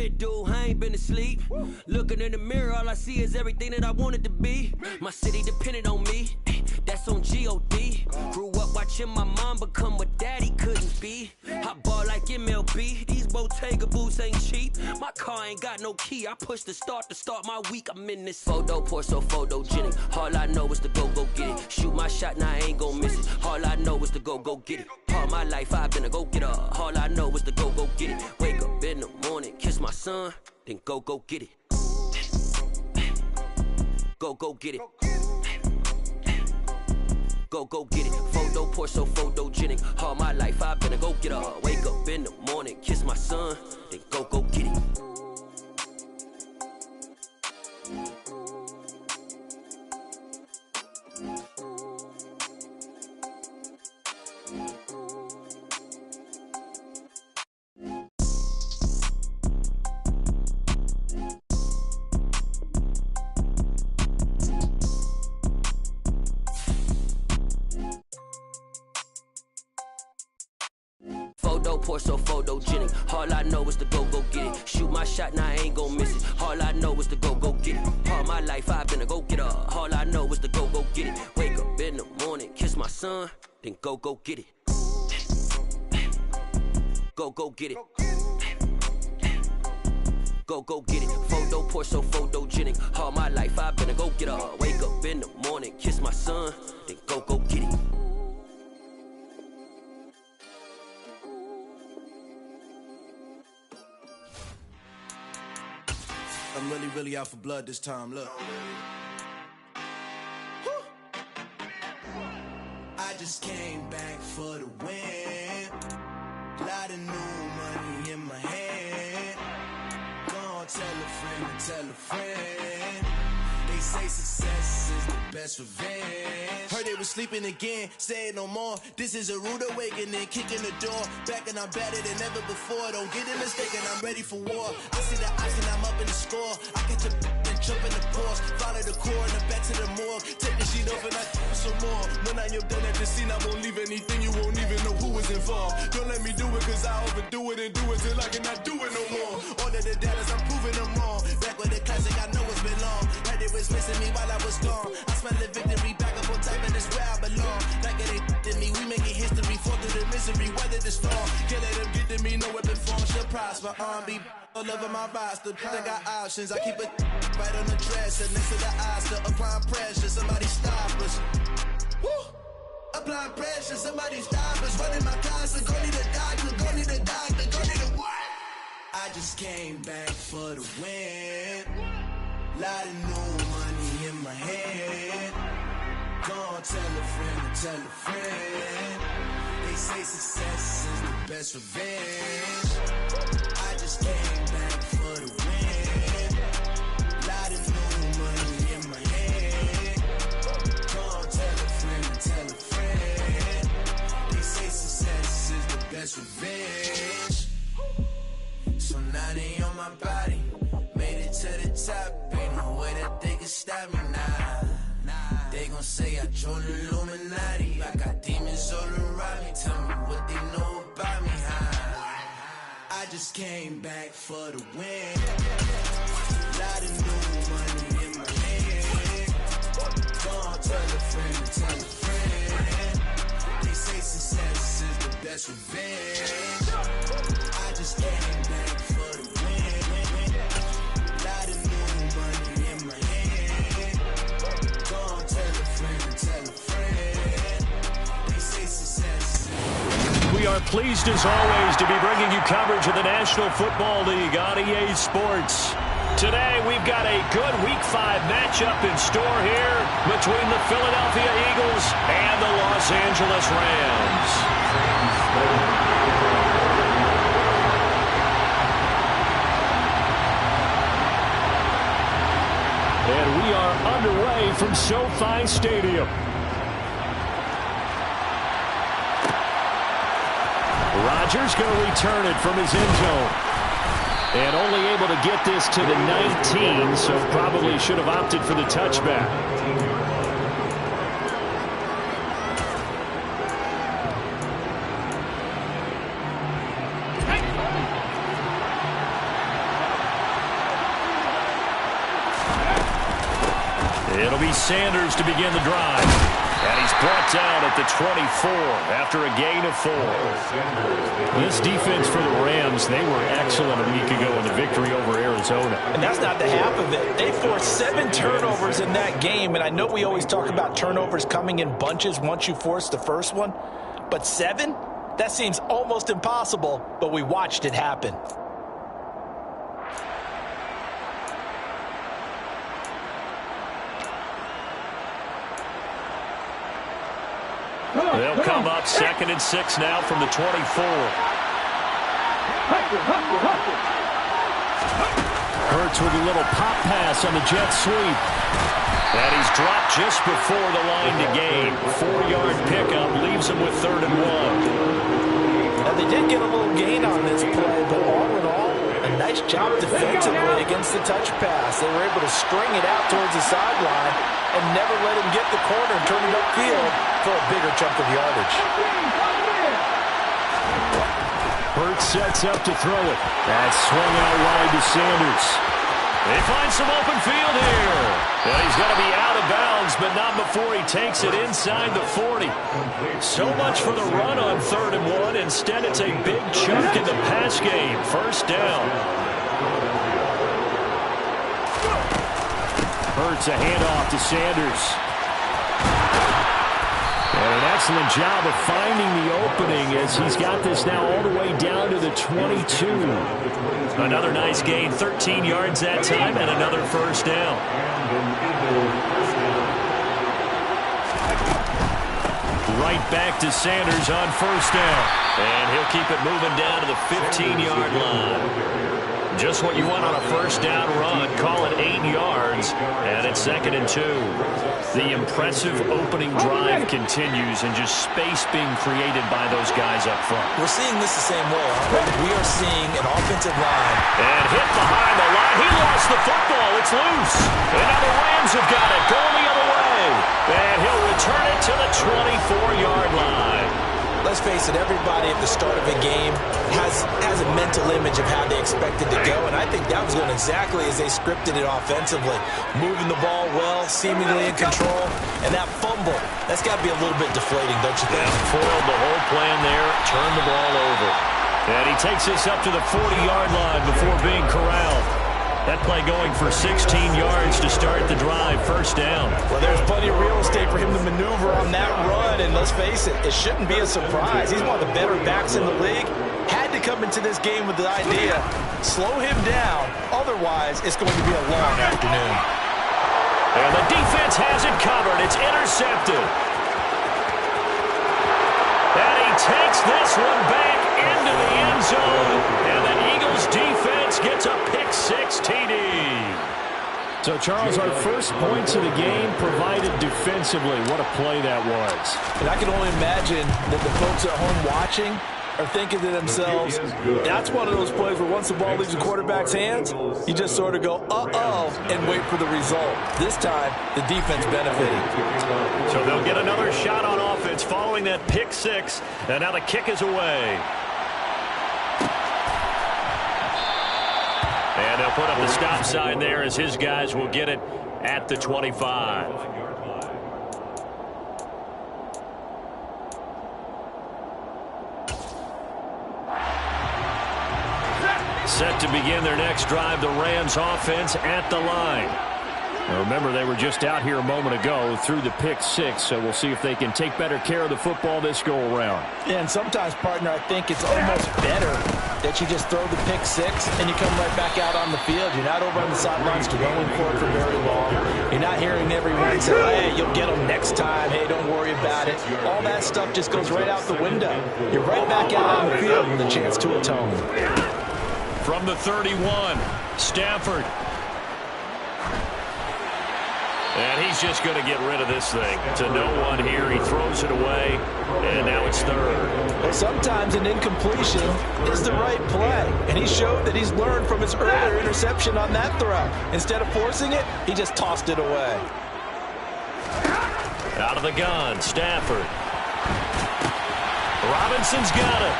red dude, I ain't been asleep. Looking in the mirror, all I see is everything that I wanted to be. My city depended on me, that's on G.O.D. Grew up watching my mom become what daddy couldn't be. I ball like MLB, these Bottega boots ain't cheap. My car ain't got no key, I push the start to start my week. I'm in this photo, pour so photogenic. All I know is to go get it. Shoot my shot, now I ain't gon' miss it. All I know is to go get it. All my life I've been a go-getter. All I know is to go get it. Wake up in the morning, kiss my son, then go get it. Go get it. Go get it. Photo pour so photogenic. All my life I've been a go-getter. Wake up in the morning, kiss my son, then go get it. Photo pour so photogenic. All I know is to go get it. Shoot my shot, now I ain't gon' miss it. All I know is to go get it. All my life I've been a go-getter. All I know is to go get it. Wake up in the morning, kiss my son, then go get it. Go get it. Go get it. Photo pour so photogenic. All my life I've been a go-getter. Wake up in the morning, kiss my son, then go get it. I'm really out for blood this time, look. I just came back for the win. Lot of new money in my hand. Gonna tell a friend and tell a friend. They say success is the best revenge. Heard they was sleeping again, say no more. This is a rude awakening, kicking the door. Back and I'm better than ever before. Don't get it mistaken, I'm ready for war. I see the option, I'm up in the score. I catch a and jump in the Porsche. Follow the core and the back to the morgue. Take the sheet off and I some more. When I am done at the scene, I won't leave anything. You won't even know who was involved. Don't let me do it, cause I overdo it and do it till I cannot do it no more. All of the data, I'm proving them wrong. Back with the classic, I know it's been long. Heard they was missing me while I was gone. I smell the victory back up on top, and it's where I belong. Like it ain't to me, we making history. Fall through the misery, weather the storm. Can't let them get to me, no weapon form should prosper. Be all over my roster, I got options. I keep it right on the dresser, next to the Oscar. Applying pressure, somebody stop us. Woo! Applying pressure, somebody stop us. Running my closet, go need a doctor, go need a doctor, go need a what? I just came back for the win. Lot of new money in my hand. Gonna tell a friend and tell a friend. They say success is the best revenge. I just came back for the win. Lot of new money in my hand. Gonna tell a friend and tell a friend. They say success is the best revenge. So now they on my body. Made it to the top. Ain't no way that they can stop me now. They gon' say I joined the Illuminati. I got demons all around me. Tell me what they know about me, huh? I just came back for the win. Lot of new money in my hand. Gonna tell a friend and tell a friend. They say success is the best revenge. I just came back for the win. Lot of new money in my hand. Gonna tell a friend and tell a friend. They say success. We are pleased as always to be bringing you coverage of the National Football League on EA Sports. Today we've got a good Week 5 matchup in store here between the Philadelphia Eagles and the Los Angeles Rams. And we are underway from SoFi Stadium. Rodgers going to return it from his end zone. And only able to get this to the 19, so probably should have opted for the touchback. It'll be Sanders to begin the drive. And he's brought down at the 24 after a gain of 4. This defense for the Rams, they were excellent a week ago in the victory over Arizona. And that's not the half of it. They forced 7 turnovers in that game. And I know we always talk about turnovers coming in bunches once you force the first one. But 7? That seems almost impossible, but we watched it happen. They'll come up 2nd and 6 now from the 24. Hurts with a little pop pass on the jet sweep. And he's dropped just before the line to gain. 4-yard pickup leaves him with 3rd and 1. Now, they did get a little gain on this play, but all in all, a nice job defensively against the touch pass. They were able to string it out towards the sideline and never let him get the corner and turn it upfield for a bigger chunk of yardage. Hurts sets up to throw it. That's swung out wide to Sanders. They find some open field here. And he's going to be out of bounds, but not before he takes it inside the 40. So much for the run on 3rd and 1. Instead, it's a big chunk in the pass game. 1st down. Hurts a handoff to Sanders. And an excellent job of finding the opening as he's got this now all the way down to the 22. Another nice gain, 13 yards that time, and another 1st down. Right back to Sanders on 1st down. And he'll keep it moving down to the 15-yard line. Just what you want on a 1st down run. Call it 8 yards, and it's 2nd and 2. The impressive opening drive continues, and just space being created by those guys up front. We're seeing this the same way, aren't we? We are seeing an offensive line. And hit behind the line. He lost the football. It's loose. And now the Rams have got it. Going the other way. And he'll return it to the 24-yard line. Let's face it, everybody at the start of a game has a mental image of how they expect it to go, and I think that was going exactly as they scripted it offensively. Moving the ball well, seemingly in control, and that fumble, that's got to be a little bit deflating, don't you think? Yeah, foiled the whole plan there, turned the ball over. And he takes this up to the 40-yard line before being corralled. That play going for 16 yards to start the drive. 1st down. Well, there's plenty of real estate for him to maneuver on that run, and let's face it, it shouldn't be a surprise. He's one of the better backs in the league. Had to come into this game with the idea, slow him down, otherwise it's going to be a long afternoon. And the defense has it covered. It's intercepted. And he takes this one back into the end zone, and the Eagles defense gets a pick-6 TD. So, Charles, our first points of the game provided defensively. What a play that was. And I can only imagine that the folks at home watching are thinking to themselves, that's one of those plays where once the ball leaves the quarterback's hands, you just sort of go, uh-oh, and wait for the result. This time, the defense benefiting. So they'll get another shot on offense following that pick-6, and now the kick is away. And they'll put up the stop sign there as his guys will get it at the 25. Set to begin their next drive, the Rams offense at the line. Now remember, they were just out here a moment ago through the pick-6, so we'll see if they can take better care of the football this go-around. Yeah, and sometimes, partner, I think it's almost better that you just throw the pick-6 and you come right back out on the field. You're not over on the sidelines dwelling for it for very long. You're not hearing everyone say, hey, you'll get them next time. Hey, don't worry about it. All that stuff just goes right out the window. You're right back out on the field with a chance to atone. From the 31, Stafford. And he's just going to get rid of this thing. To no one here. He throws it away, and now it's 3rd. Well, sometimes an incompletion is the right play. And he showed that he's learned from his earlier interception on that throw. Instead of forcing it, he just tossed it away. Out of the gun, Stafford. Robinson's got it.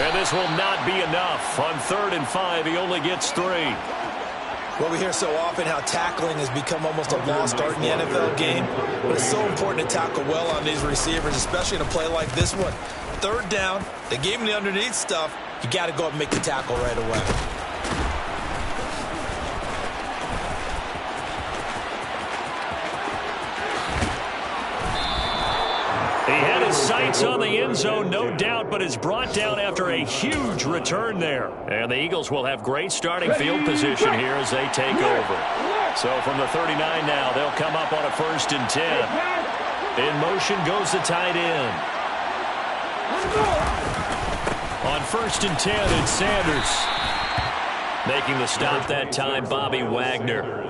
And this will not be enough. On 3rd and 5, he only gets 3. Well, we hear so often how tackling has become almost a lost art in the NFL game, but it's so important to tackle well on these receivers, especially in a play like this one. Third down, they gave him the underneath stuff. You got to go up and make the tackle right away. He had his sights on the end zone, no doubt, but is brought down after a huge return there. And the Eagles will have great starting field position here as they take over. So from the 39 now, they'll come up on a 1st and 10. In motion goes the tight end. On 1st and 10, it's Sanders. Making the stop that time, Bobby Wagner.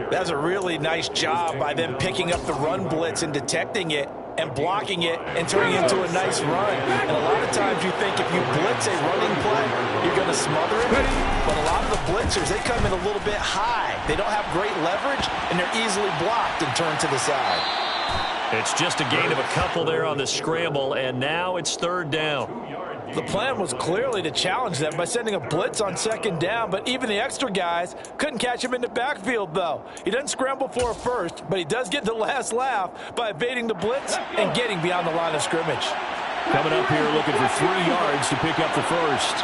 That's a really nice job by them picking up the run blitz and detecting it and blocking it and turning it into a nice run. And a lot of times you think if you blitz a running play, you're going to smother it. But a lot of the blitzers, they come in a little bit high. They don't have great leverage, and they're easily blocked and turned to the side. It's just a gain of a couple there on the scramble, and now it's 3rd down. The plan was clearly to challenge them by sending a blitz on 2nd down, but even the extra guys couldn't catch him in the backfield, though. He doesn't scramble for a first, but he does get the last laugh by evading the blitz and getting beyond the line of scrimmage. Coming up here looking for 3 yards to pick up the first.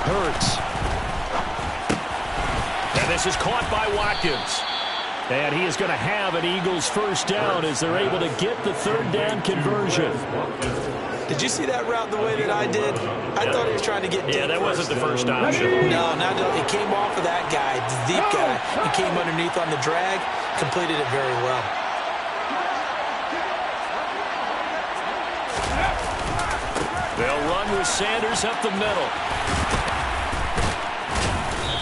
Hurts. And this is caught by Watkins. And he is going to have an Eagles 1st down as they're able to get the 3rd down conversion. Did you see that route the way that I did? I thought he was trying to get deep. Yeah, that wasn't the first option. No, it came off of that guy, the deep guy. He came underneath on the drag, completed it very well. They'll run with Sanders up the middle.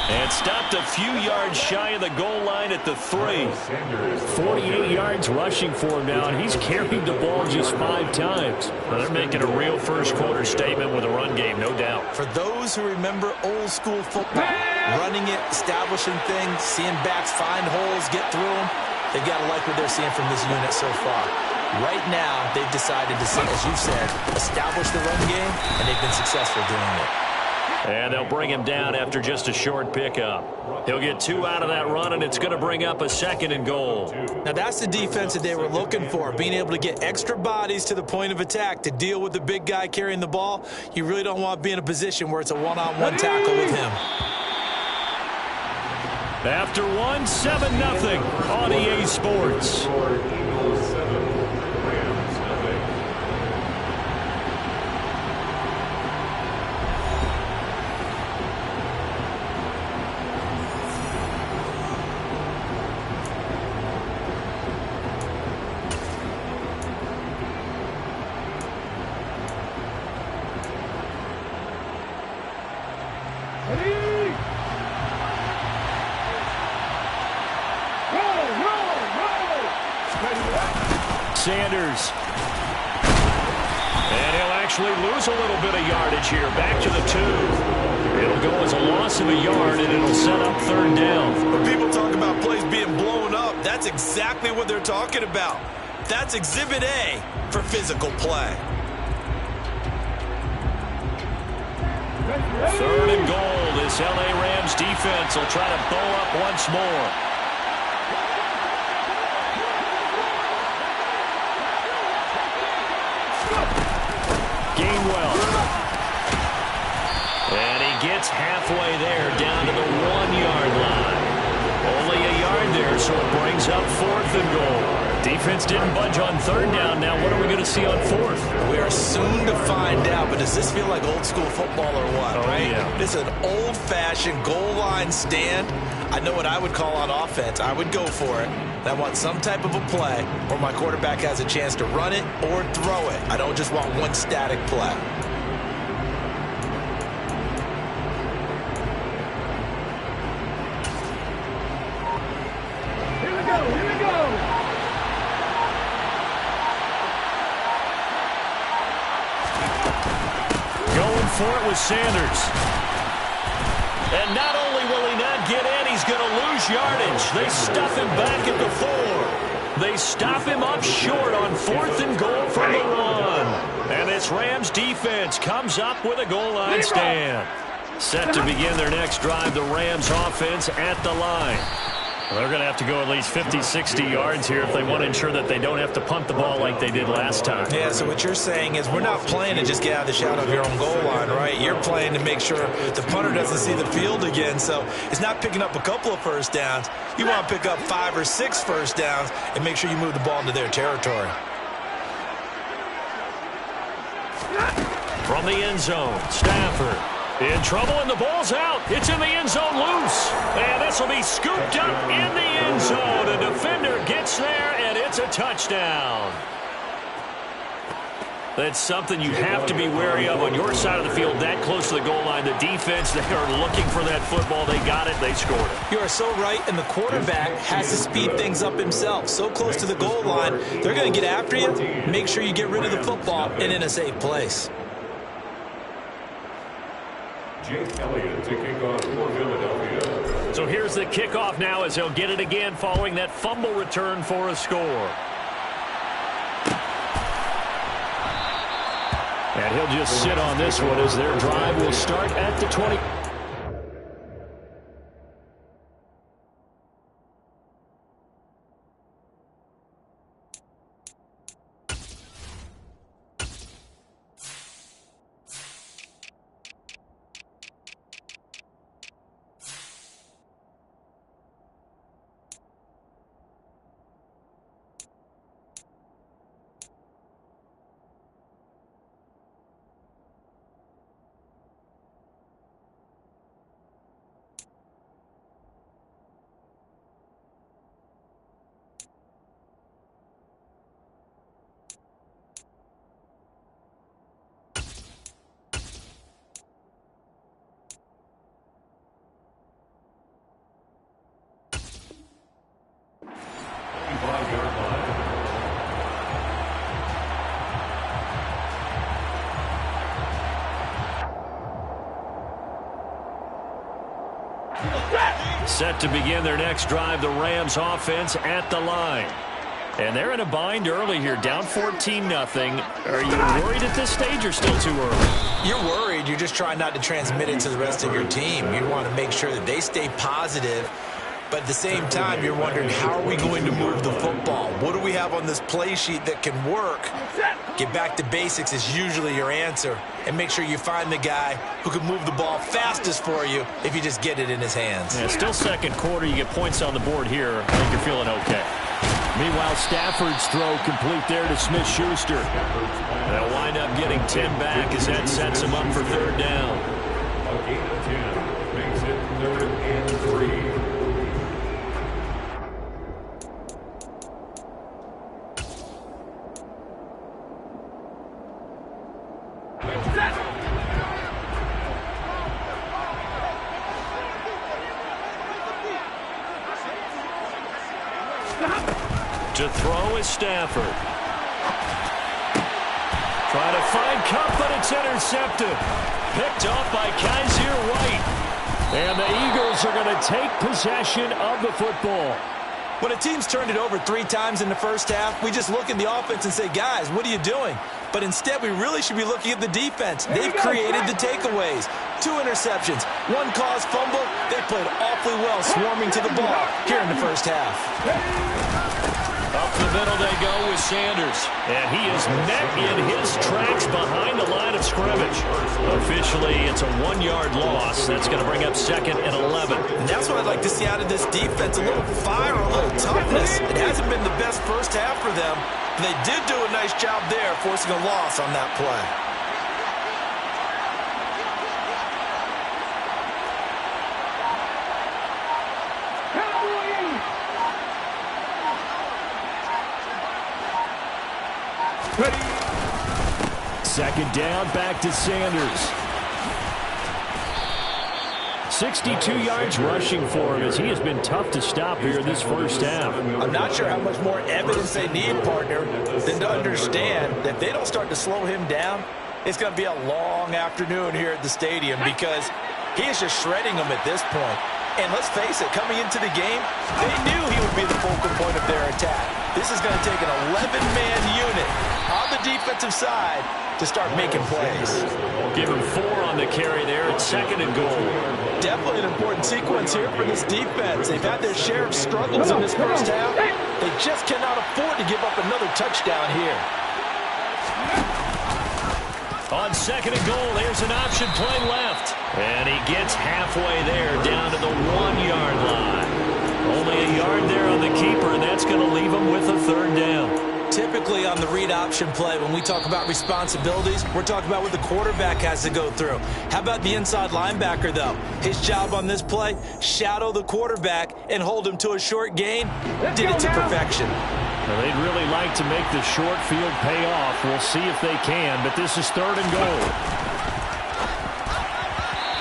And stopped a few yards shy of the goal line at the 3. 48 yards rushing for him now, and he's carried the ball just 5 times. Well, they're making a real first-quarter statement with a run game, no doubt. For those who remember old-school football, running it, establishing things, seeing backs find holes, get through them, they've got to like what they're seeing from this unit so far. Right now, they've decided to, as you said, establish the run game, and they've been successful doing it. And they'll bring him down after just a short pickup. He'll get 2 out of that run, and it's going to bring up a 2nd and goal. Now, that's the defense that they were looking for, being able to get extra bodies to the point of attack to deal with the big guy carrying the ball. You really don't want to be in a position where it's a one-on-one tackle with him. After 7-0 on EA Sports. Sanders. And he'll actually lose a little bit of yardage here. Back to the 2. It'll go as a loss of a yard, and it'll set up 3rd down. When people talk about plays being blown up, that's exactly what they're talking about. That's Exhibit A for physical play. 3rd and goal. This L.A. Rams defense will try to bow up once more. Gainwell. And he gets halfway there, down to the 1-yard line. Only a yard there, so it brings up 4th and goal. Defense didn't budge on 3rd down. Now what are we going to see on 4th? We are soon to find out, but does this feel like old school football or what, right? Yeah. This is an old-fashioned goal line stand. I know what I would call on offense. I would go for it. I want some type of a play where my quarterback has a chance to run it or throw it. I don't just want one static play. Here we go, here we go. Going for it with Sanders. And not only will he not get in, he's going to lose yardage. They stuff him back at the 4. They stop him up short on 4th and goal from the 1. And this this Rams defense comes up with a goal line stand. Set to begin their next drive, the Rams offense at the line. Well, they're going to have to go at least 50, 60 yards here if they want to ensure that they don't have to punt the ball like they did last time. Yeah, so what you're saying is we're not playing to just get out of the shadow of your own goal line, right? You're playing to make sure the punter doesn't see the field again. So it's not picking up a couple of first downs. You want to pick up 5 or 6 first downs and make sure you move the ball into their territory. From the end zone, Stafford in trouble, and the ball's out. It's in the end zone loose. And this will be scooped up in the end zone. A defender gets there, and it's a touchdown. That's something you have to be wary of on your side of the field, that close to the goal line. The defense, they are looking for that football. They got it. They scored it. You are so right, and the quarterback has to speed things up himself. So close to the goal line, they're going to get after you. Make sure you get rid of the football and in a safe place. Jake Elliott to kick off for Philadelphia. So here's the kickoff now as he'll get it again following that fumble return for a score. And he'll just sit on this one as their drive will start at the 20. Set to begin their next drive, the Rams offense at the line. And they're in a bind early here, down 14-0. Are you worried at this stage or still too early? You're worried. You're just trying not to transmit it to the rest of your team. You want to make sure that they stay positive. But at the same time, you're wondering, how are we going to move the football? What do we have on this play sheet that can work? Get back to basics is usually your answer. And make sure you find the guy who can move the ball fastest for you if you just get it in his hands. Yeah, still second quarter. You get points on the board here. I think you're feeling okay. Meanwhile, Stafford's throw complete there to Smith-Schuster. They'll wind up getting 10 back as that sets him up for third down. A gain of 10 makes it 3rd and 3. To throw is Stafford. Trying to find Cup, but it's intercepted. Picked off by Kaiser White. And the Eagles are going to take possession of the football. When a team's turned it over 3 times in the first half, we just look at the offense and say, guys, what are you doing? But instead, we really should be looking at the defense. They've created the takeaways. 2 interceptions, 1 caused fumble. They played awfully well swarming to the ball here in the first half. Up the middle they go with Sanders. And he is met in his tracks behind the line of scrimmage. Officially, it's a 1-yard loss. That's going to bring up 2nd and 11. And that's what I'd like to see out of this defense. A little fire, a little toughness. It hasn't been the best first half for them. But they did do a nice job there, forcing a loss on that play. Ready. 2nd down, back to Sanders. 62 yards rushing for him as he has been tough to stop here this first half. I'm not sure how much more evidence they need, partner, than to understand that if they don't start to slow him down, it's going to be a long afternoon here at the stadium because he is just shredding them at this point. And let's face it, coming into the game, they knew he would be the focal point of their attack. This is going to take an 11-man unit on the defensive side to start making plays. Give him 4 on the carry there. It's 2nd and goal. Definitely an important sequence here for this defense. They've had their share of struggles in this first half. They just cannot afford to give up another touchdown here. On 2nd and goal, there's an option play left. And he gets halfway there, down to the 1-yard line. Only a yard there on the keeper, and that's going to leave him with a 3rd down. Typically on the read option play, when we talk about responsibilities, we're talking about what the quarterback has to go through. How about the inside linebacker, though? His job on this play, shadow the quarterback and hold him to a short gain. Did it to perfection. Well, they'd really like to make the short field pay off. We'll see if they can, but this is 3rd and goal.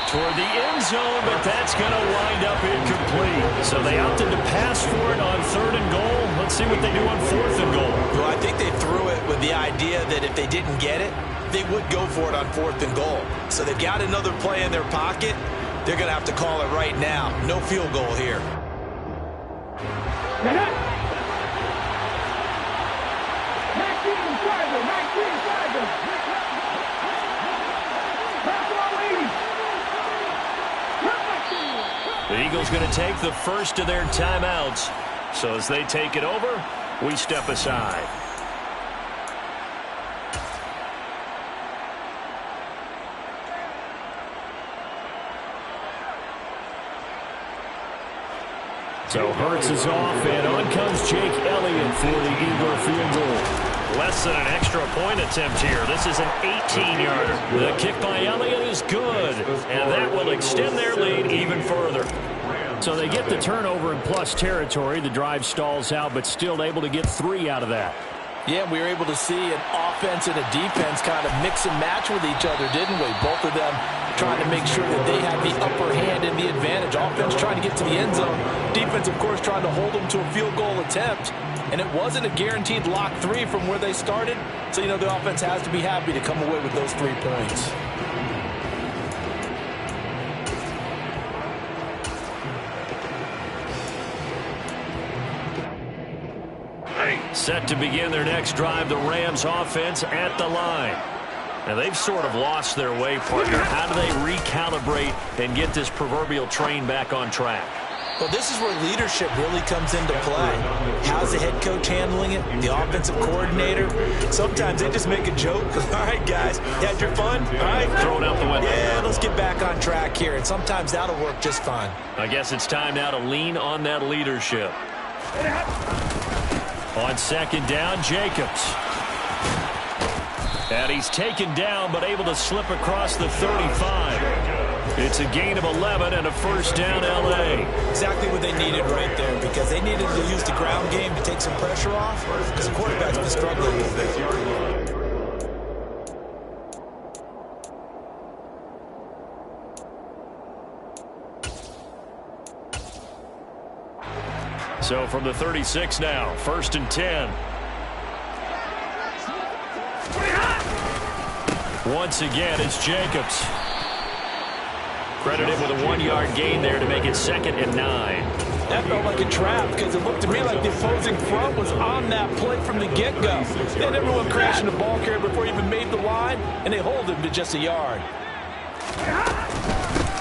Toward the end zone, but that's going to wind up incomplete. So they opted to pass for it on 3rd and goal. Let's see what they do on 4th and goal. Well, I think they threw it with the idea that if they didn't get it, they would go for it on 4th and goal. So they've got another play in their pocket. They're going to have to call it right now. No field goal here. The Eagles going to take the first of their timeouts. So as they take it over, we step aside. So Hurts is off, and on comes Jake Elliott for the Eagle field goal. Less than an extra point attempt here. This is an 18-yarder. The kick by Elliott is good, and that will extend their lead even further. So they get the turnover in plus territory. The drive stalls out, but still able to get 3 out of that. Yeah, we were able to see an offense and a defense kind of mix and match with each other, didn't we? Both of them trying to make sure that they have the upper hand and the advantage. Offense trying to get to the end zone. Defense, of course, trying to hold them to a field goal attempt. And it wasn't a guaranteed lock 3 from where they started. So, you know, the offense has to be happy to come away with those 3 points. Set to begin their next drive, the Rams offense at the line. Now they've sort of lost their way, partner. How do they recalibrate and get this proverbial train back on track? Well, this is where leadership really comes into play. How's the head coach handling it? The offensive coordinator? Sometimes they just make a joke. All right, guys, you had your fun? All right. Throw it out the window. Yeah, let's get back on track here. And sometimes that'll work just fine. I guess it's time now to lean on that leadership. On 2nd down, Jacobs. And he's taken down, but able to slip across the 35. It's a gain of 11 and a 1st down, L.A. Exactly what they needed right there, because they needed to use the ground game to take some pressure off, because the quarterback's been struggling a little bit. So from the 36 now, 1st and 10. Once again, it's Jacobs. Credited with a 1-yard gain there to make it 2nd and 9. That felt like a trap, because it looked to me like the opposing front was on that play from the get-go. They had everyone crashing the ball carrier before he even made the line, and they hold him to just a yard.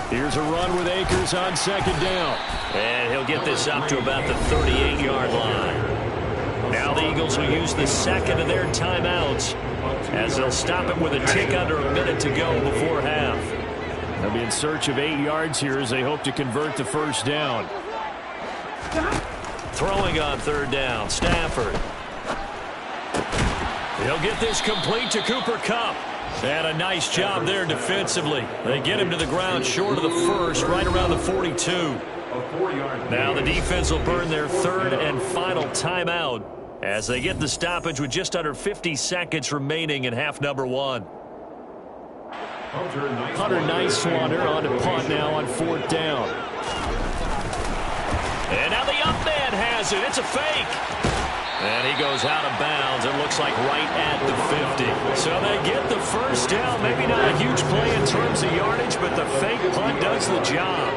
Here's a run with Akers on 2nd down. And he'll get this up to about the 38-yard line. Now the Eagles will use the 2nd of their timeouts as they'll stop it with a tick under a minute to go before half. They'll be in search of 8 yards here as they hope to convert the 1st down. Throwing on 3rd down, Stafford. He'll get this complete to Cooper Kupp. And a nice job there defensively. They get him to the ground short of the 1st, right around the 42. Now the defense will burn their 3rd and final timeout as they get the stoppage with just under 50 seconds remaining in half number 1. Hunter Nicewander on to punt now on 4th down. And now the up man has it. It's a fake. And he goes out of bounds. It looks like right at the 50. So they get the 1st down. Maybe not a huge play in terms of yardage, but the fake punt does the job.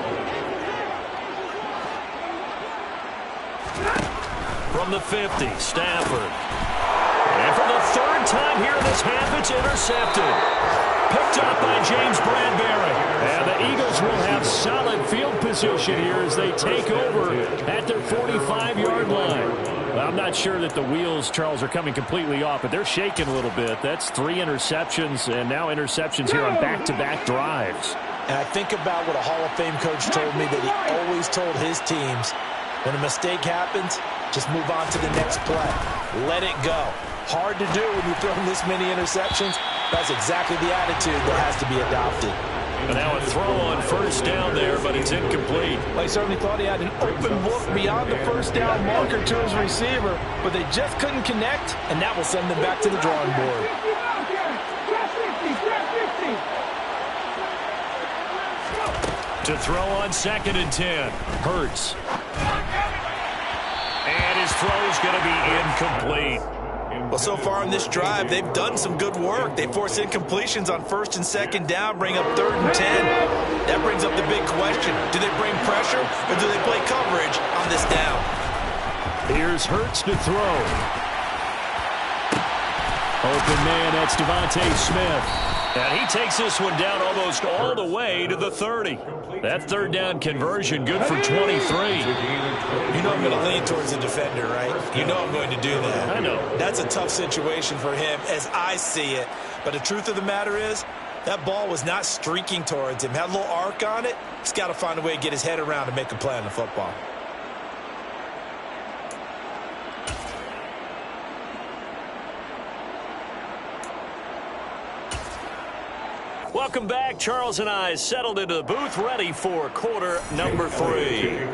From the 50, Stafford. And for the third time here in this half, it's intercepted. Picked up by James Bradbury. And the Eagles will have solid field position here as they take over at their 45-yard line. Well, I'm not sure that the wheels, Charles, are coming completely off, but they're shaking a little bit. That's 3 interceptions, and now interceptions here on back-to-back drives. And I think about what a Hall of Fame coach told me that he always told his teams, when a mistake happens, just move on to the next play. Let it go. Hard to do when you're throwing this many interceptions. That's exactly the attitude that has to be adopted. And now a throw on first down there, but it's incomplete. Well, he certainly thought he had an open look beyond the first down marker to his receiver, but they just couldn't connect, and that will send them back to the drawing board. To throw on 2nd and 10. Hurts. And his throw's going to be incomplete. Well, so far in this drive, they've done some good work. They force incompletions on 1st and 2nd down, bring up 3rd and 10. That brings up the big question. Do they bring pressure or do they play coverage on this down? Here's Hurts to throw. Open man, that's Devontae Smith. And he takes this one down almost all the way to the 30. That 3rd down conversion good for 23. You know I'm going to lean towards the defender, right? You know I'm going to do that. I know. That's a tough situation for him as I see it. But the truth of the matter is, that ball was not streaking towards him. Had a little arc on it. He's got to find a way to get his head around and make a play on the football. Welcome back. Charles and I settled into the booth, ready for quarter number 3.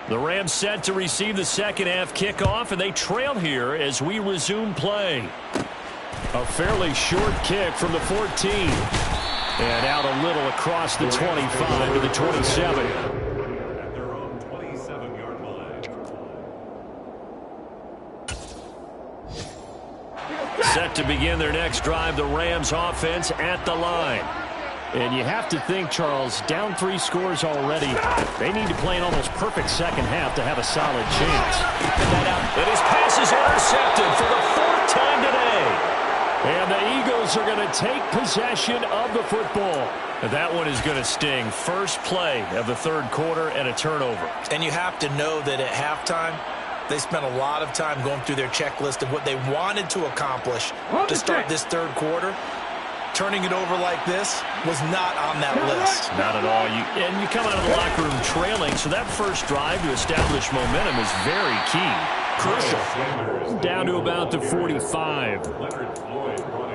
The Rams set to receive the second half kickoff, and they trail here as we resume play. A fairly short kick from the 14. And out a little across the 25 to the 27. At their own 27-yard line. Set to begin their next drive, the Rams offense at the line. And you have to think, Charles, down 3 scores already. They need to play an almost perfect second half to have a solid chance. And his pass is intercepted for the 4th time today. And the Eagles are going to take possession of the football. And that one is going to sting. First play of the 3rd quarter and a turnover. And you have to know that at halftime, they spent a lot of time going through their checklist of what they wanted to accomplish to start this 3rd quarter. Turning it over like this was not on that list. Not at all. And you come out of the locker room trailing, so that first drive to establish momentum is very key. Crucial. Down to about the 45.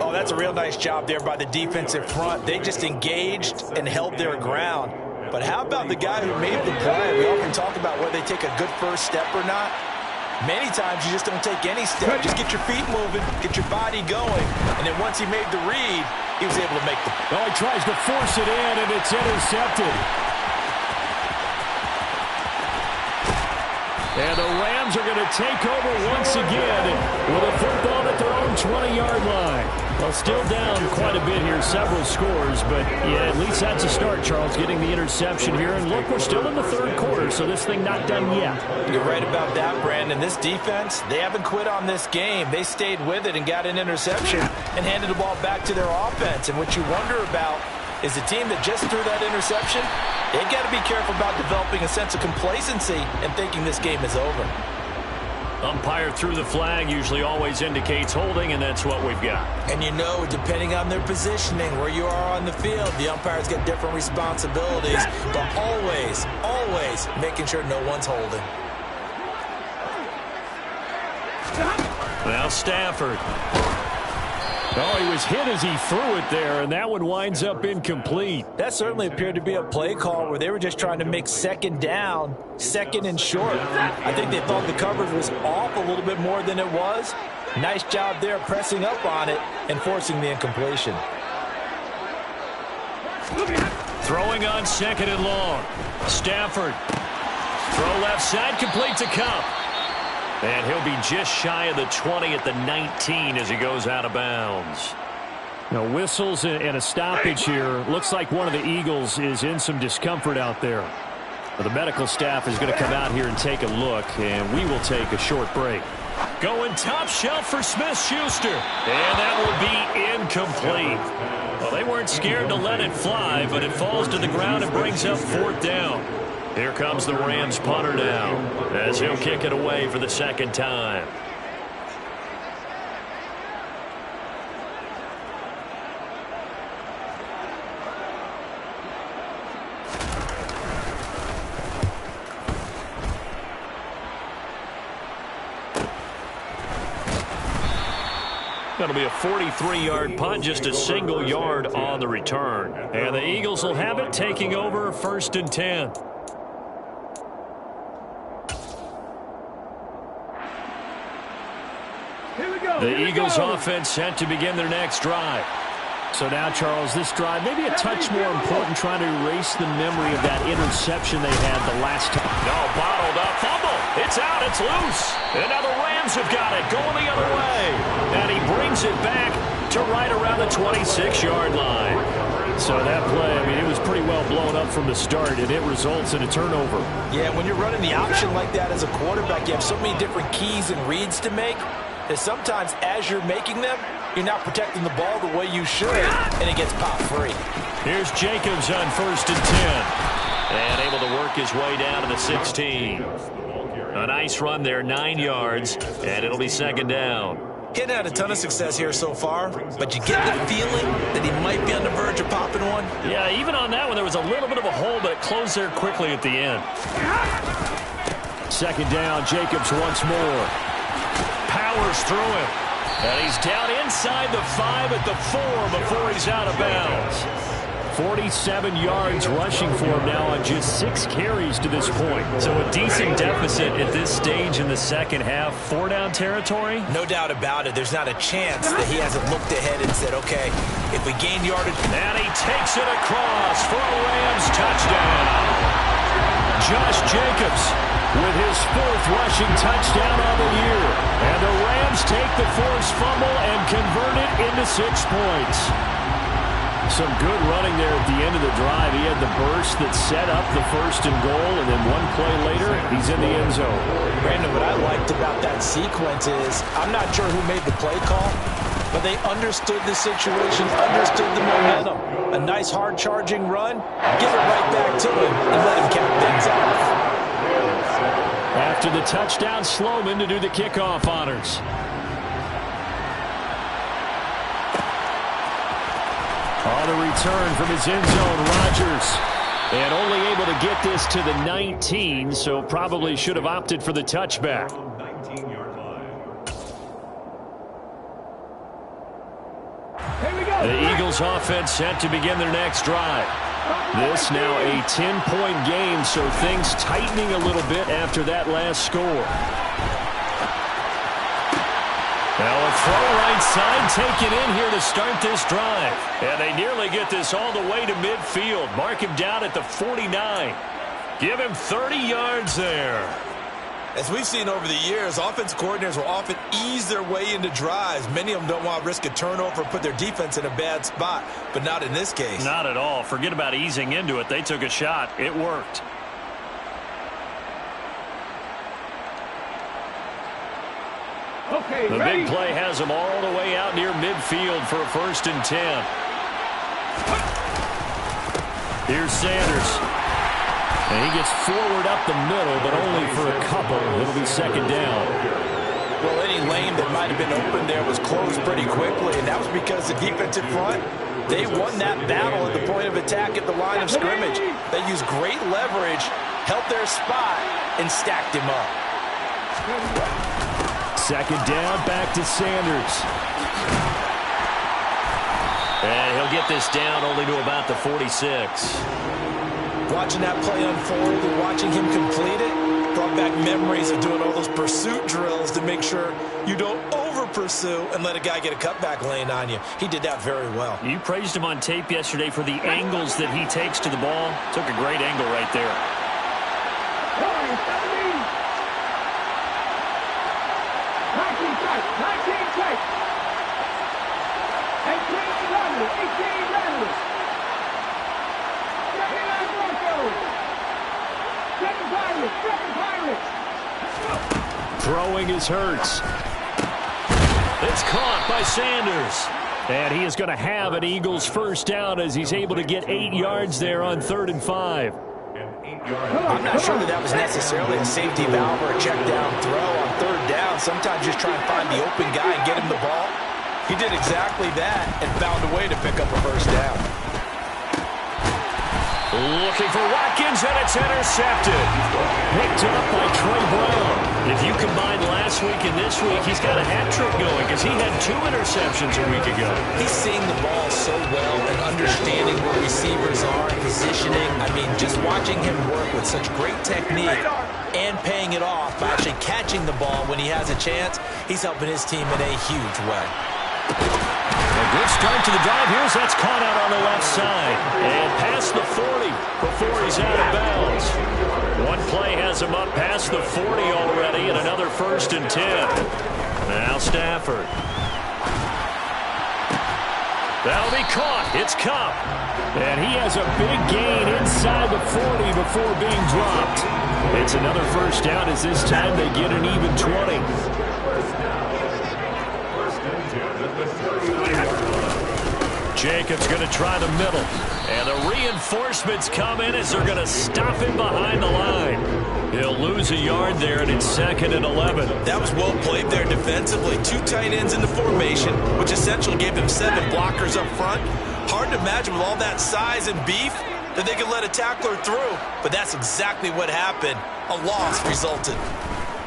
Oh, that's a real nice job there by the defensive front. They just engaged and held their ground. But how about the guy who made the play? We often talk about whether they take a good first step or not. Many times you just don't take any step. Just get your feet moving, get your body going. And then once he made the read, he was able to make the... Oh, he tries to force it in, and it's intercepted. And the Rams are going to take over once again with a football at their own 20-yard line. Well, still down quite a bit here, several scores, but yeah, at least that's a start, Charles, getting the interception here. And look, we're still in the 3rd quarter, so this thing not done yet. You're right about that, Brandon. This defense, they haven't quit on this game. They stayed with it and got an interception and handed the ball back to their offense. And what you wonder about is the team that just threw that interception, they've got to be careful about developing a sense of complacency and thinking this game is over. Umpire threw the flag, usually always indicates holding, and that's what we've got. And you know, depending on their positioning, where you are on the field, the umpires get different responsibilities, but always, always making sure no one's holding. Now Stafford. Oh, he was hit as he threw it there, and that one winds up incomplete. That certainly appeared to be a play call where they were just trying to make 2nd down, 2nd and short. I think they thought the coverage was off a little bit more than it was. Nice job there pressing up on it and forcing the incompletion. Throwing on 2nd and long. Stafford. Throw left side, complete to Cup. And he'll be just shy of the 20 at the 19 as he goes out of bounds. Now, whistles and a stoppage here. Looks like one of the Eagles is in some discomfort out there. Well, the medical staff is going to come out here and take a look, and we will take a short break. Going top shelf for Smith-Schuster. And that will be incomplete. Well, they weren't scared to let it fly, but it falls to the ground and brings up 4th down. Here comes the Rams punter now as he'll kick it away for the second time. Going to be a 43-yard punt, just a single yard on the return. And the Eagles will have it, taking over 1st and 10. The Eagles offense set to begin their next drive. So now, Charles, this drive maybe a touch more important, trying to erase the memory of that interception they had the last time. No, bottled up, fumble. It's out, it's loose. And now the Rams have got it, going the other way. And he brings it back to right around the 26-yard line. So that play, I mean, it was pretty well blown up from the start, and it results in a turnover. Yeah, when you're running the option like that as a quarterback, you have so many different keys and reads to make that sometimes as you're making them, you're not protecting the ball the way you should, and it gets popped free. Here's Jacobs on 1st and 10. And able to work his way down to the 16. A nice run there, 9 yards, and it'll be 2nd down. He hadn't had a ton of success here so far, but you get the feeling that he might be on the verge of popping one. Yeah, even on that one, there was a little bit of a hole, but it closed there quickly at the end. 2nd down, Jacobs once more. Powers through him. And he's down inside the 5 at the 4 before he's out of bounds. 47 yards rushing for him now on just 6 carries to this point. So a decent deficit at this stage in the second half. 4-down territory? No doubt about it. There's not a chance that he hasn't looked ahead and said, okay, if we gain yardage. And he takes it across for a Rams touchdown. Josh Jacobs with his 4th rushing touchdown on the year. And the Rams take the forced fumble and convert it into 6 points. Some good running there at the end of the drive. He had the burst that set up the 1st and goal, and then one play later, he's in the end zone. Brandon, what I liked about that sequence is, I'm not sure who made the play call, but they understood the situation, understood the momentum. A nice hard-charging run, give it right back to him, and let him cap things off. After the touchdown, Sloman to do the kickoff honors. On the return from his end zone, Rodgers. And only able to get this to the 19, so probably should have opted for the touchback. 19-yard line. The Eagles offense set to begin their next drive. This now a 10-point game, so things tightening a little bit after that last score. Now a throw right side taken in here to start this drive. And they nearly get this all the way to midfield. Mark him down at the 49. Give him 30 yards there. As we've seen over the years, offensive coordinators will often ease their way into drives. Many of them don't want to risk a turnover or put their defense in a bad spot, but not in this case. Not at all. Forget about easing into it. They took a shot. It worked. Okay, the ready? big play has them all the way out near midfield for a 1st and 10. Here's Sanders. And he gets forward up the middle, but only for a couple. It'll be 2nd down. Well, any lane that might have been open there was closed pretty quickly, and that was because the defensive front, they won that battle at the point of attack at the line of scrimmage. They used great leverage, held their spot, and stacked him up. 2nd down, back to Sanders. And he'll get this down only to about the 46. Watching that play unfold and watching him complete it brought back memories of doing all those pursuit drills to make sure you don't over-pursue and let a guy get a cutback lane on you. He did that very well. You praised him on tape yesterday for the angles that he takes to the ball. Took a great angle right there. Throwing is Hurts. It's caught by Sanders. And he is going to have an Eagles first down as he's able to get 8 yards there on 3rd and 5. I'm not sure that was necessarily a safety valve or a check down throw on 3rd down. Sometimes just try and find the open guy and get him the ball. He did exactly that and found a way to pick up a first down. Looking for Watkins, and it's intercepted. Picked up by Troy Brown. If you combine last week and this week, he's got a hat trick going because he had 2 interceptions a week ago. He's seeing the ball so well and understanding where receivers are and positioning. I mean, just watching him work with such great technique and paying it off by actually catching the ball when he has a chance, he's helping his team in a huge way. A good start to the drive. That's caught out on the left side. And past the 40 before he's out of bounds. One play has him up past the 40 already, and another 1st and 10. Now Stafford. That'll be caught. It's Kupp. And he has a big gain inside the 40 before being dropped. It's another first down as this time they get an even 20. Jacobs going to try the middle. And the reinforcements come in as they're going to stop him behind the line. He'll lose a yard there, and it's 2nd and 11. That was well played there defensively. 2 tight ends in the formation, which essentially gave them 7 blockers up front. Hard to imagine with all that size and beef that they could let a tackler through. But that's exactly what happened. A loss resulted.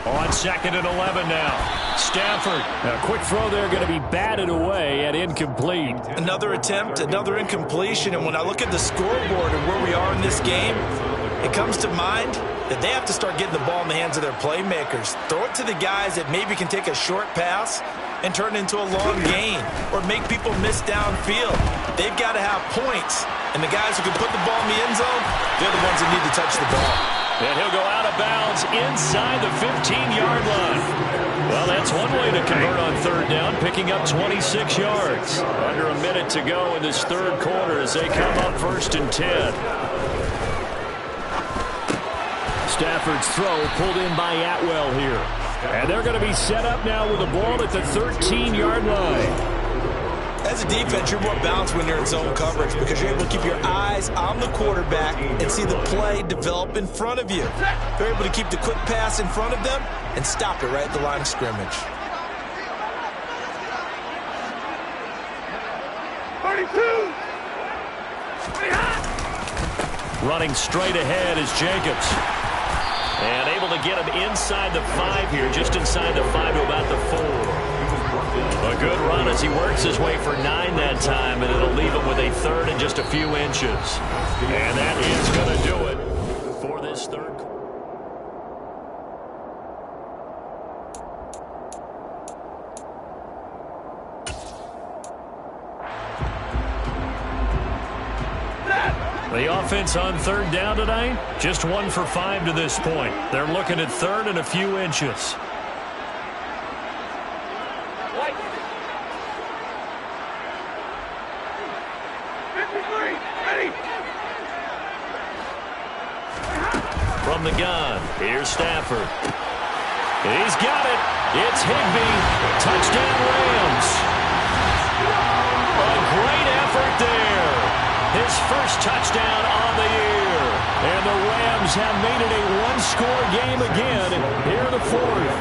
On 2nd and 11 now. Stafford. A quick throw there going to be batted away and incomplete. Another attempt, another incompletion. And when I look at the scoreboard and where we are in this game, it comes to mind that they have to start getting the ball in the hands of their playmakers. Throw it to the guys that maybe can take a short pass and turn it into a long gain or make people miss downfield. They've got to have points. And the guys who can put the ball in the end zone, they're the ones that need to touch the ball. And he'll go out of bounds inside the 15-yard line. Well, that's one way to convert on 3rd down, picking up 26 yards. Under a minute to go in this 3rd quarter as they come up 1st and 10. Stafford's throw pulled in by Atwell here. And they're going to be set up now with the ball at the 13-yard line. As a defense, you're more balanced when you're in zone coverage because you're able to keep your eyes on the quarterback and see the play develop in front of you. You're able to keep the quick pass in front of them and stop it right at the line of scrimmage. 32. Running straight ahead is Jacobs. And able to get him inside the 5 here, just inside the 5 to about the 4. A good run as he works his way for 9 that time, and it'll leave him with a 3rd and just a few inches. And that is going to do it for this 3rd quarter. The offense on 3rd down tonight, just 1 for 5 to this point. They're looking at 3rd and a few inches. From the gun, here's Stafford. He's got it. It's Higbee. Touchdown Rams. A great effort there. His first touchdown on the year. And the Rams have made it a one-score game again here in the 4th.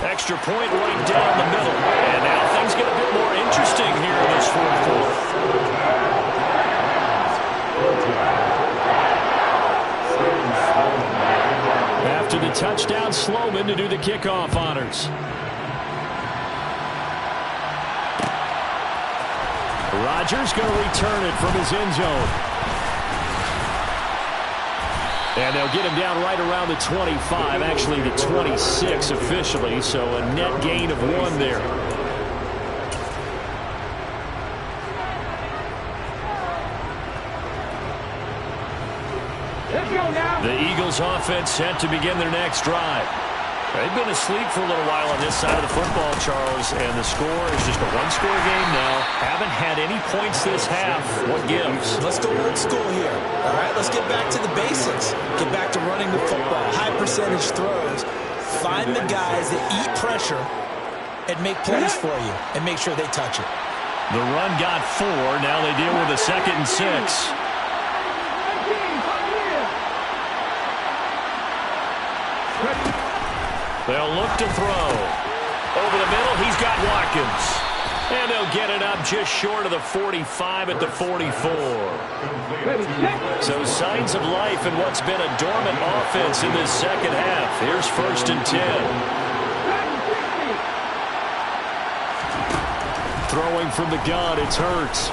Extra point right down the middle. And now things get a bit more interesting here in this 4th quarter. After the touchdown, Sloman to do the kickoff honors. Rodgers going to return it from his end zone. And they'll get him down right around the 25, actually the 26 officially, so a net gain of 1 there. The Eagles offense set to begin their next drive. They've been asleep for a little while on this side of the football, Charles, and the score is just a one-score game now. Haven't had any points this half. What gives? Let's go old school here. All right, let's get back to the basics. Get back to running the football, high percentage throws. Find the guys that eat pressure and make plays for you and make sure they touch it. The run got 4. Now they deal with a 2nd and 6. They'll look to throw. Over the middle, he's got Watkins. And they'll get it up just short of the 45 at the 44. So signs of life in what's been a dormant offense in this second half. Here's 1st and 10. Throwing from the gun, it's Hurts.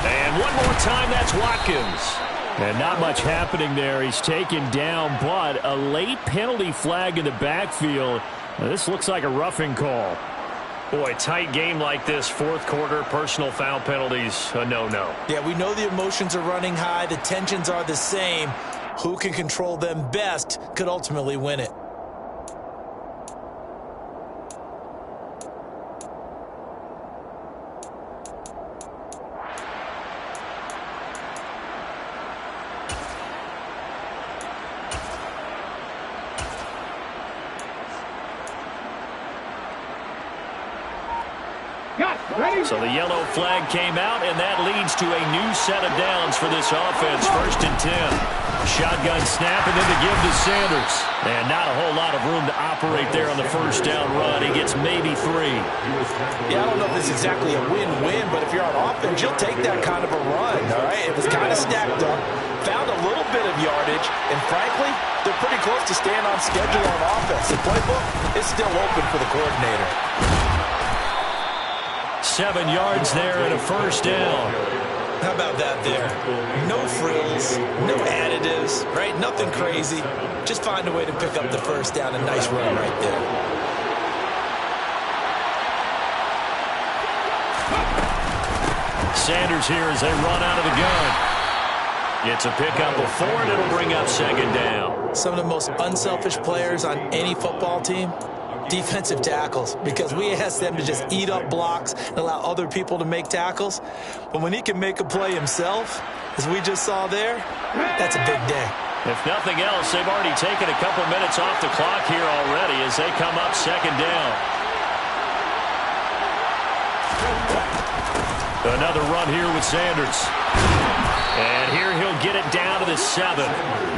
And one more time, that's Watkins. And not much happening there. He's taken down, but a late penalty flag in the backfield. Now, this looks like a roughing call. Boy, tight game like this, fourth quarter, personal foul penalties, a no-no. Yeah, we know the emotions are running high. The tensions are the same. Who can control them best could ultimately win it. So the yellow flag came out, and that leads to a new set of downs for this offense. 1st and 10. Shotgun snap, and then to give to Sanders. And not a whole lot of room to operate there on the first down run. He gets maybe 3. Yeah, I don't know if this is exactly a win-win, but if you're on offense, you'll take that kind of a run, all right? It was kind of stacked up, found a little bit of yardage, and frankly, they're pretty close to staying on schedule on offense. The playbook is still open for the coordinator. 7 yards there and a first down. How about that there? No frills, no additives, right? Nothing crazy. Just find a way to pick up the first down. A nice run right there. Sanders here as they run out of the gun. Gets a pickup of 4, and it'll bring up 2nd down. Some of the most unselfish players on any football team, defensive tackles, because we ask them to just eat up blocks and allow other people to make tackles. But when he can make a play himself, as we just saw there, that's a big day. If nothing else, they've already taken a couple minutes off the clock here already as they come up 2nd down. Another run here with Sanders. And here he'll get it down to the 7.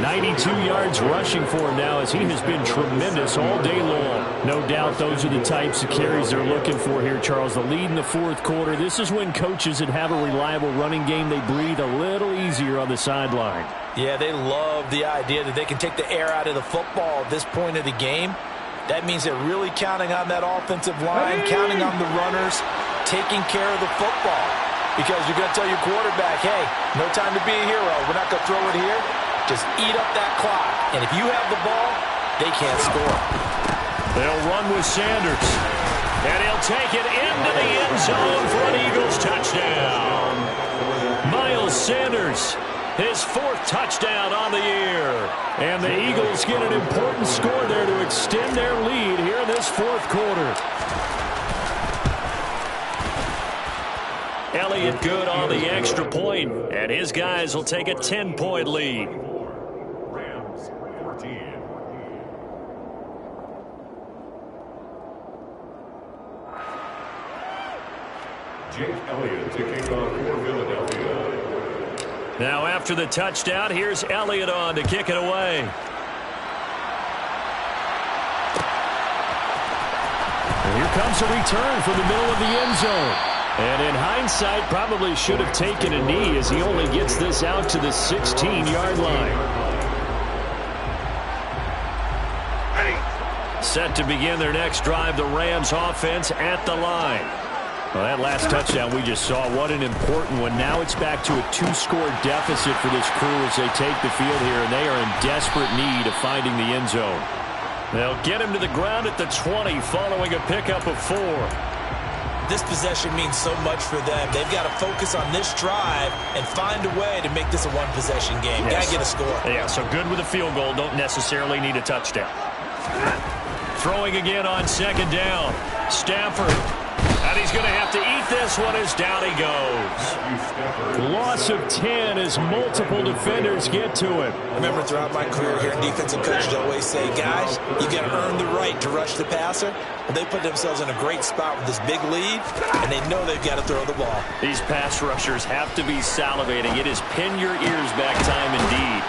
92 yards rushing for him now as he has been tremendous all day long. No doubt those are the types of carries they're looking for here, Charles. The lead in the fourth quarter. This is when coaches that have a reliable running game, they breathe a little easier on the sideline. Yeah, they love the idea that they can take the air out of the football at this point of the game. That means they're really counting on that offensive line, counting on the runners, taking care of the football. Because you're going to tell your quarterback, hey, no time to be a hero. We're not going to throw it here. Just eat up that clock. And if you have the ball, they can't score. They'll run with Sanders. And he'll take it into the end zone for an Eagles touchdown. Miles Sanders, his 4th touchdown on the year. And the Eagles get an important score there to extend their lead here in this fourth quarter. Elliott good on the extra point, and his guys will take a 10-point lead. Rams 14. Jake Elliott to kick off for Philadelphia. Now after the touchdown, here's Elliott on to kick it away. And here comes a return from the middle of the end zone. And in hindsight, probably should have taken a knee as he only gets this out to the 16-yard line. Set to begin their next drive, the Rams offense at the line. Well, that last touchdown we just saw, what an important one. Now it's back to a 2-score deficit for this crew as they take the field here, and they are in desperate need of finding the end zone. They'll get him to the ground at the 20 following a pickup of 4. This possession means so much for them. They've got to focus on this drive and find a way to make this a one-possession game. Yes. Got to get a score. Yeah, so good with a field goal. Don't necessarily need a touchdown. Throwing again on second down. Stafford. And he's going to have to eat this one as down he goes. Loss of 10 as multiple defenders get to him. I remember throughout my career here, defensive coaches always say, guys, you got to earn the right to rush the passer. Well, they put themselves in a great spot with this big lead, and they know they've got to throw the ball. These pass rushers have to be salivating. It is pin your ears back time indeed.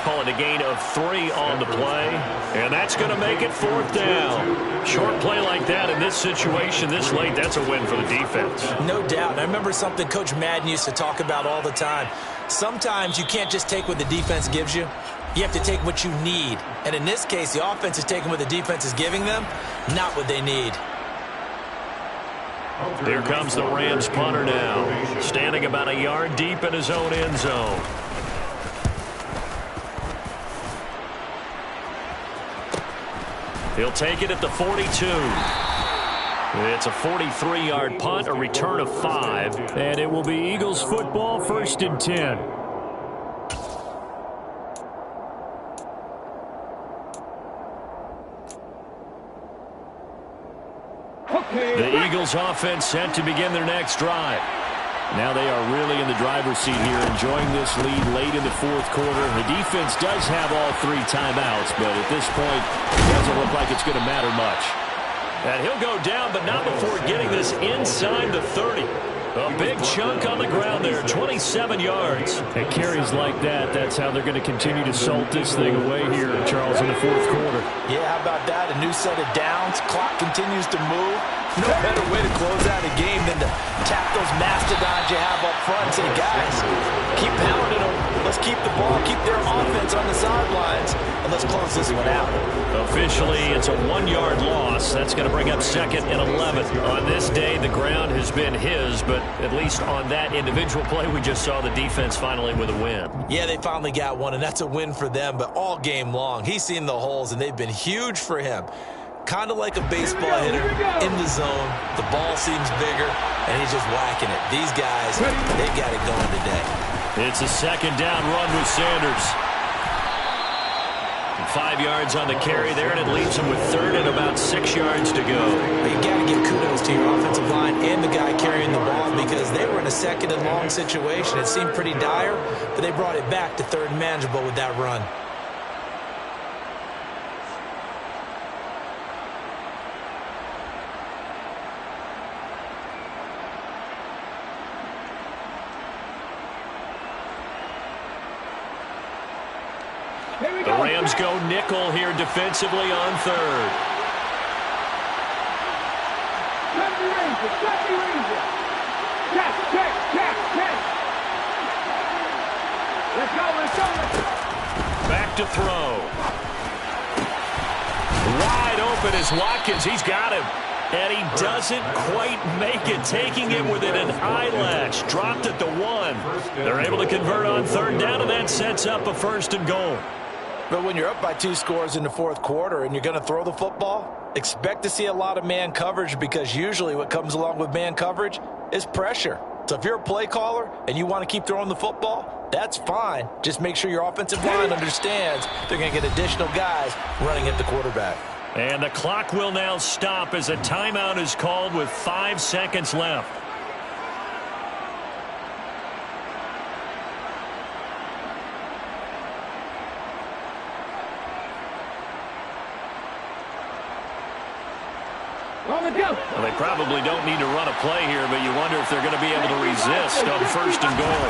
Call it a gain of 3 on the play, and that's going to make it 4th down. Short play like that in this situation this late, that's a win for the defense. No doubt. And I remember something Coach Madden used to talk about all the time. Sometimes you can't just take what the defense gives you. You have to take what you need. And in this case, the offense is taking what the defense is giving them, not what they need. Here comes the Rams punter now, standing about a yard deep in his own end zone. He'll take it at the 42. It's a 43-yard punt, a return of 5. And it will be Eagles football, 1st and 10. The Eagles offense set to begin their next drive. Now they are really in the driver's seat here, enjoying this lead late in the 4th quarter. The defense does have all 3 timeouts, but at this point, it doesn't look like it's going to matter much. And he'll go down, but not before getting this inside the 30. A big chunk on the ground there, 27 yards. At carries like that, that's how they're going to continue to salt this thing away here, Charles, in the 4th quarter. Yeah, how about that? A new set of downs. Clock continues to move. No better way to close out a game than to tap those mastodons you have up front and say, guys, keep pounding them. Let's keep the ball, keep their offense on the sidelines, and let's close this one out. Officially, it's a 1-yard loss. That's going to bring up 2nd and 11. On this day, the ground has been his, but at least on that individual play, we just saw the defense finally with a win. Yeah, they finally got one, and that's a win for them, but all game long, he's seen the holes, and they've been huge for him. Kind of like a baseball hitter in the zone. The ball seems bigger, and he's just whacking it. These guys, they got it going today. It's a 2nd down run with Sanders. 5 yards on the carry there, and it leaves him with 3rd and about 6 yards to go. But you got to give kudos to your offensive line and the guy carrying the ball because they were in a 2nd and long situation. It seemed pretty dire, but they brought it back to 3rd and manageable with that run. The Rams go nickel here defensively on 3rd. Back to throw. Wide open is Watkins. He's got him. And he doesn't quite make it, taking it within an eyelash. Dropped at the 1. They're able to convert on 3rd down, and that sets up a 1st and goal. But when you're up by 2 scores in the 4th quarter and you're going to throw the football, expect to see a lot of man coverage because usually what comes along with man coverage is pressure. So if you're a play caller and you want to keep throwing the football, that's fine. Just make sure your offensive line understands they're going to get additional guys running at the quarterback. And the clock will now stop as a timeout is called with 5 seconds left. Well, they probably don't need to run a play here, but you wonder if they're going to be able to resist on 1st and goal.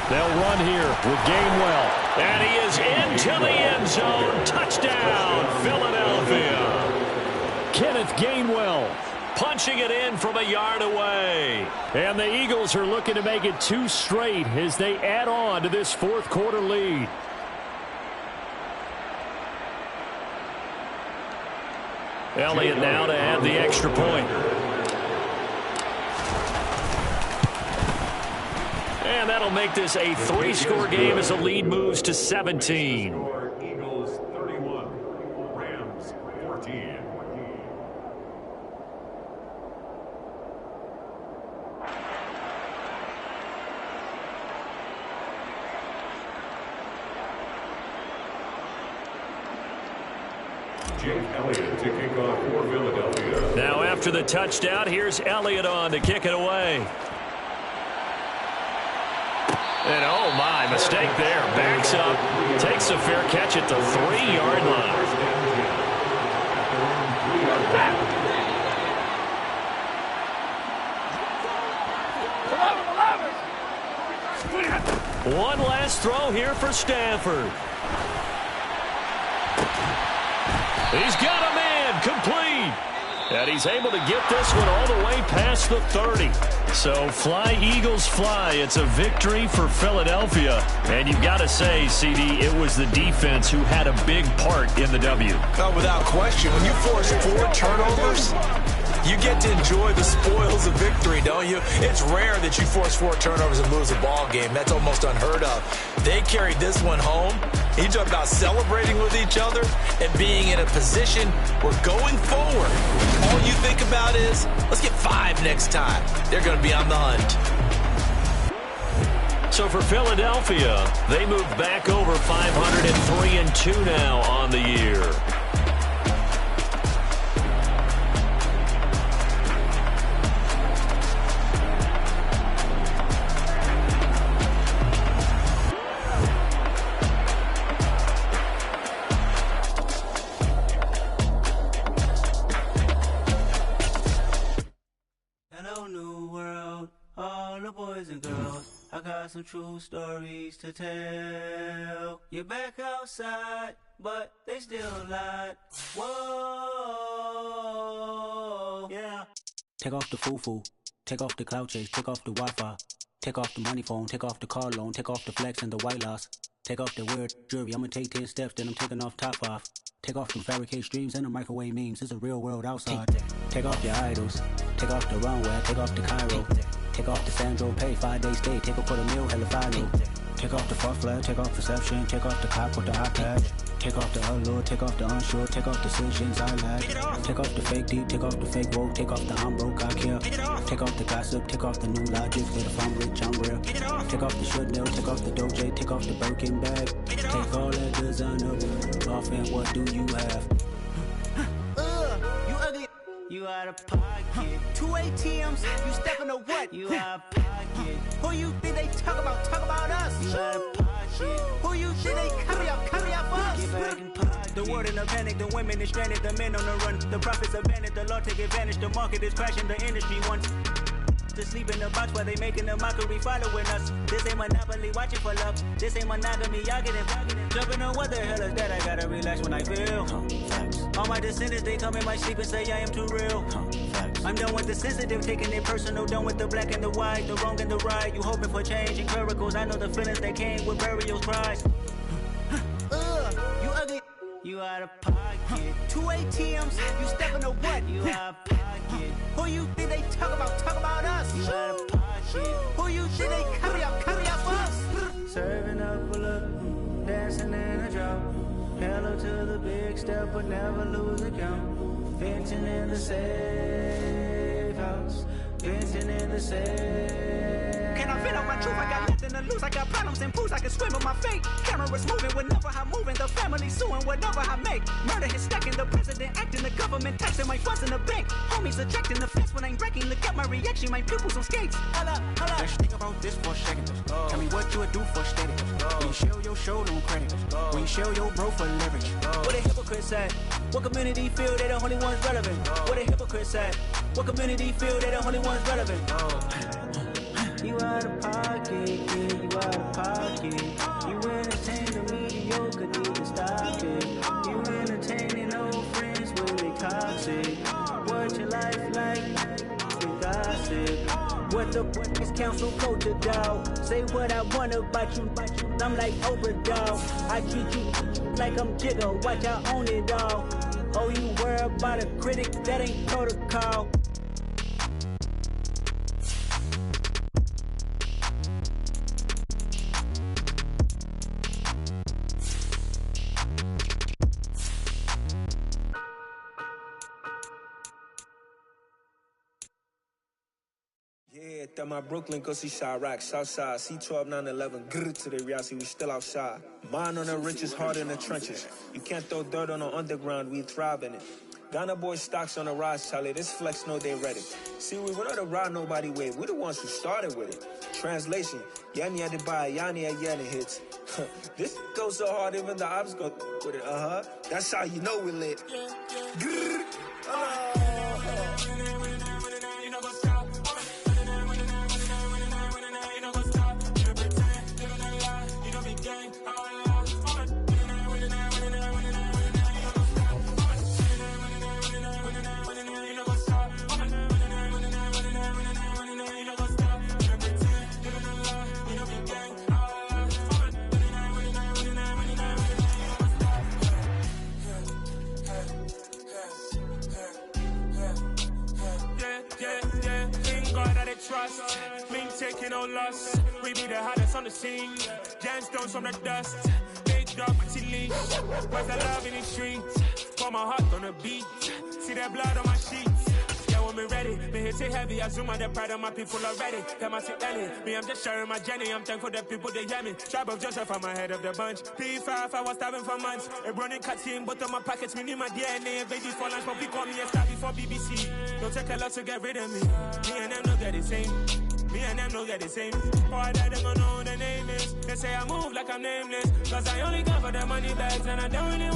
They'll run here with Gainwell. And he is into the end zone. Touchdown, Philadelphia. Kenneth Gainwell punching it in from a yard away. And the Eagles are looking to make it 2 straight as they add on to this 4th quarter lead. Elliott now to add the extra point. And that'll make this a 3-score game as the lead moves to 17. Eagles 31, Rams 14. Jake Elliott to kick off for Philadelphia. Now after the touchdown, here's Elliott on to kick it away. And oh my, mistake there. Backs up, takes a fair catch at the 3-yard line. One last throw here for Stafford. He's got a man, complete. And he's able to get this one all the way past the 30. So fly, Eagles, fly. It's a victory for Philadelphia. And you've got to say, CD, it was the defense who had a big part in the W. Without question, when you force 4 turnovers, you get to enjoy the spoils of victory, don't you? It's rare that you force 4 turnovers and lose a ball game. That's almost unheard of. They carried this one home. You talk about celebrating with each other and being in a position where going forward, all you think about is, let's get 5 next time. They're going to be on the hunt. So for Philadelphia, they move back over 503-2 now on the year. Some true stories to tell. You're back outside, but they still lied. Whoa, yeah. Take off the foo-foo, take off the cloud chase, take off the Wi-Fi, take off the money phone, take off the car loan, take off the flex and the white loss, take off the weird jewelry. I'ma take 10 steps, then I'm taking off top 5. Take off the fabricate streams and the microwave memes. It's a real world outside. Take off your idols, take off the runway, take off the Cairo. Take off the Sandro pay, 5-day stay, take a quarter meal, hella follow. Take off the far flag, take off perception, take off the cop with the iPad. Take off the allure, take off the unsure, take off decisions I lag. Take off the fake deep, take off the fake woke, take off the I'm broke, I care. Take off the gossip, take off the new logic, that if I'm rich, I'm real. Take off the Chanel, take off the Doja, take off the Birkin bag. Take all that designer off and what do you have? You ugly. You out of pocket. 2 ATMs, you stepping to what? You out of pocket. Who you think they talk about? Talk about us. You out of pocket. Who you think they carry up for us? Get back in pocket. The world in a panic, the women is stranded, the men on the run. The profits abandoned, the law take advantage. The market is crashing, the industry wants to sleep in the box while they making a mockery following us. This ain't Monopoly, watching for love. This ain't monogamy, y'all getting jumping on what the hell is that? I gotta relax when I feel. All my descendants, they come in my sleep and say I am too real. I'm done with the sensitive, taking it personal. Done with the black and the white, the wrong and the right. You hoping for change and miracles. I know the feelings that came with burials, cries. You ugly. You out of pocket. 2 ATMs, you stepping to what? You out of pocket. Who you think they talk about? Talk about us. You out of pocket. Who you think they carry up for us? Serving up a look, dancing in a drop. Hello to the big step, but never lose a count. Venting in the safe house. Venting in the safe. Can I feel out my truth? I got nothing to lose. I got problems and pools. I can swim with my fate. Cameras moving whenever I'm moving. The family suing whatever I make. Murder is stacking. The president acting. The government taxing my funds in the bank. Homies ejecting the fence when I'm breaking. Look at my reaction. My pupils on skates. Holla, holla. Let's think about this for a second. Tell me what you would do for status. When you show your show, no credit. When you show your bro for leverage. What a hypocrite said. What community feel they the only ones relevant? What a hypocrite said. What community feel they the only ones relevant? You out of pocket, yeah, you out of pocket. You entertain the mediocre, need to stop it. You entertaining old friends when they toxic. What your life like? The gossip. What the fuck is council code to dog? Say what I want about you. I'm like overdog. I treat you like I'm Jigga. Watch I own it all. Oh, you worry about a critic? That ain't protocol. That my Brooklyn, go see Chirac, Southside, C12, 911, grrr to the reality, we still outside. Mine on the richest, heart in the trenches. You can't throw dirt on the underground, we thrive in it. Ghana boys stocks on the rise, Charlie, this flex know they ready. See, we were not to ride nobody with, we the ones who started with it. Translation, Yanni had to buy, Yanni at Yanni hits. This goes so hard, even the ops go with it, That's how you know we lit. Grrr, Trust, we ain't taking no loss. We be the hottest on the scene. Gemstones from the dust. Big dog, pretty leash. Where's the love in the streets? Pour my heart on the beat. See that blood on my sheets. Yeah, when me ready, me hit it heavy. I zoom on the pride of my people already. Them I see early. Me, I'm just sharing my journey. I'm thankful the people they hear me. Tribe of Joseph, I'm ahead of the bunch. P5, I was starving for months. A running cut in, but on my pockets, me need my DNA. Babies for lunch, but we call me a star before BBC. Don't take a lot to get rid of me. Me and them know that the same. Me and them know that the same. Boy, that they gon' know who the name is. They say I move like I'm nameless. Cause I only got for the money bags and I don't really